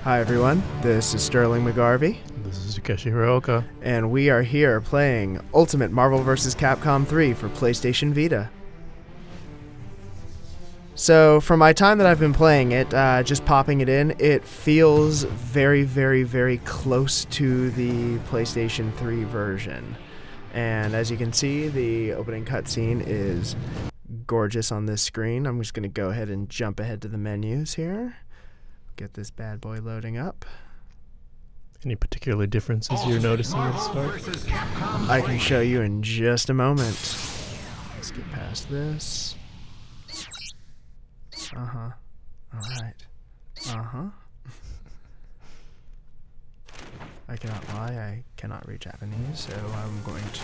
Hi everyone, this is Sterling McGarvey. This is Takeshi Hiroka. And we are here playing Ultimate Marvel vs. Capcom 3 for PlayStation Vita. So, from my time that I've been playing it, just popping it in, it feels very, very, very close to the PlayStation 3 version. And as you can see, the opening cutscene is gorgeous on this screen. I'm just going to go ahead and jump ahead to the menus here. Get this bad boy loading up. Any particular differences you're noticing at the start? I can show you in just a moment. Let's get past this. Alright. I cannot lie, I cannot read Japanese, so I'm going to...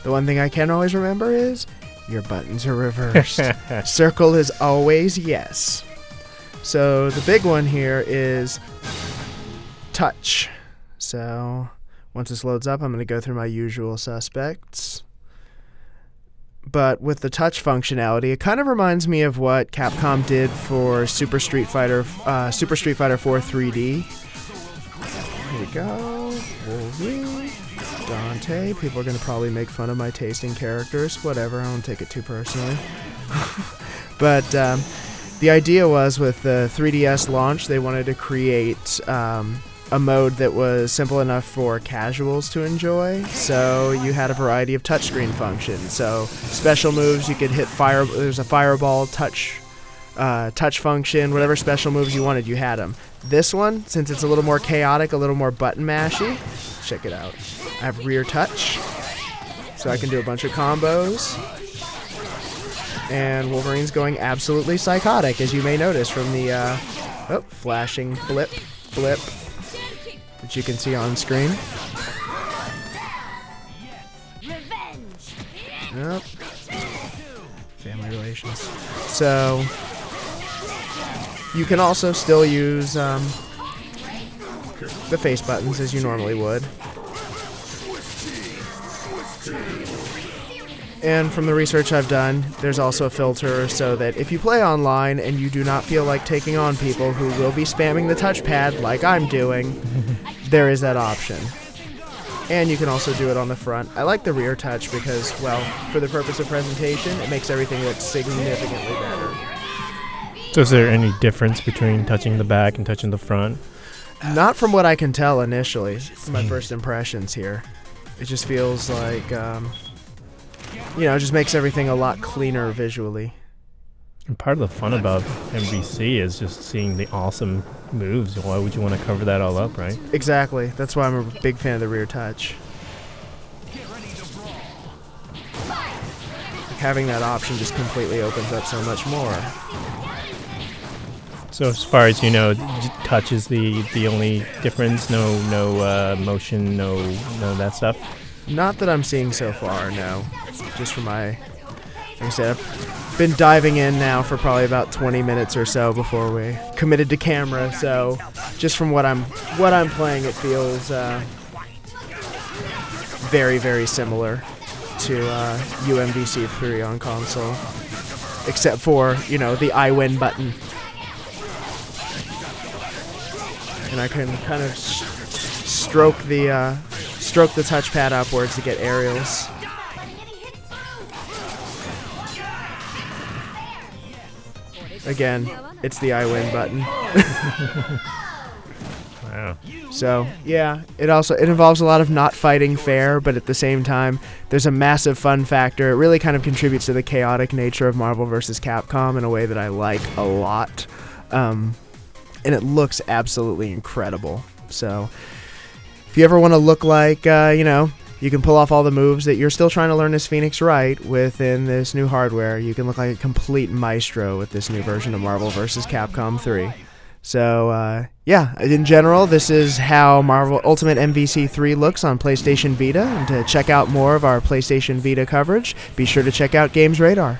The one thing I can always remember is, your buttons are reversed. Circle is always yes. So the big one here is touch. So once this loads up, I'm going to go through my usual suspects. But with the touch functionality, it kind of reminds me of what Capcom did for Super Street Fighter 4 3D. Here we go. Wolverine, Dante. People are going to probably make fun of my taste in characters. Whatever, I don't take it too personally. But the idea was with the 3DS launch, they wanted to create a mode that was simple enough for casuals to enjoy. So you had a variety of touchscreen functions. So special moves, you could hit fire. There's a fireball touch function. Whatever special moves you wanted, you had them. This one, since it's a little more chaotic, a little more button mashy, check it out. I have rear touch, so I can do a bunch of combos. And Wolverine's going absolutely psychotic, as you may notice from the flashing blip that you can see on screen. Yep. Family relations. So you can also still use the face buttons as you normally would. And from the research I've done, there's also a filter so that if you play online and you do not feel like taking on people who will be spamming the touchpad like I'm doing, there is that option. And you can also do it on the front. I like the rear touch because, well, for the purpose of presentation, it makes everything look significantly better. So is there any difference between touching the back and touching the front? Not from what I can tell initially, from my first impressions here. It just feels like... you know, it just makes everything a lot cleaner visually. And part of the fun about MVC is just seeing the awesome moves. Why would you want to cover that all up, right? Exactly. That's why I'm a big fan of the rear touch. Having that option just completely opens up so much more. So as far as you know, touch is the only difference? No motion, no that stuff? Not that I'm seeing so far, no. Just from my, like I said, I've been diving in now for probably about 20 minutes or so before we committed to camera. So, just from what I'm playing, it feels very, very similar to UMVC 3 on console, except for the I win button, and I can kind of stroke the touchpad upwards to get aerials. Again, it's the I win button. Wow. So, yeah, it involves a lot of not fighting fair, but at the same time, there's a massive fun factor. It really kind of contributes to the chaotic nature of Marvel vs. Capcom in a way that I like a lot. And it looks absolutely incredible. So, if you ever want to look like, you can pull off all the moves that you're still trying to learn as Phoenix Wright within this new hardware. You can look like a complete maestro with this new version of Marvel vs. Capcom 3. So, yeah, in general, this is how Marvel Ultimate MVC 3 looks on PlayStation Vita. And to check out more of our PlayStation Vita coverage, be sure to check out Games Radar.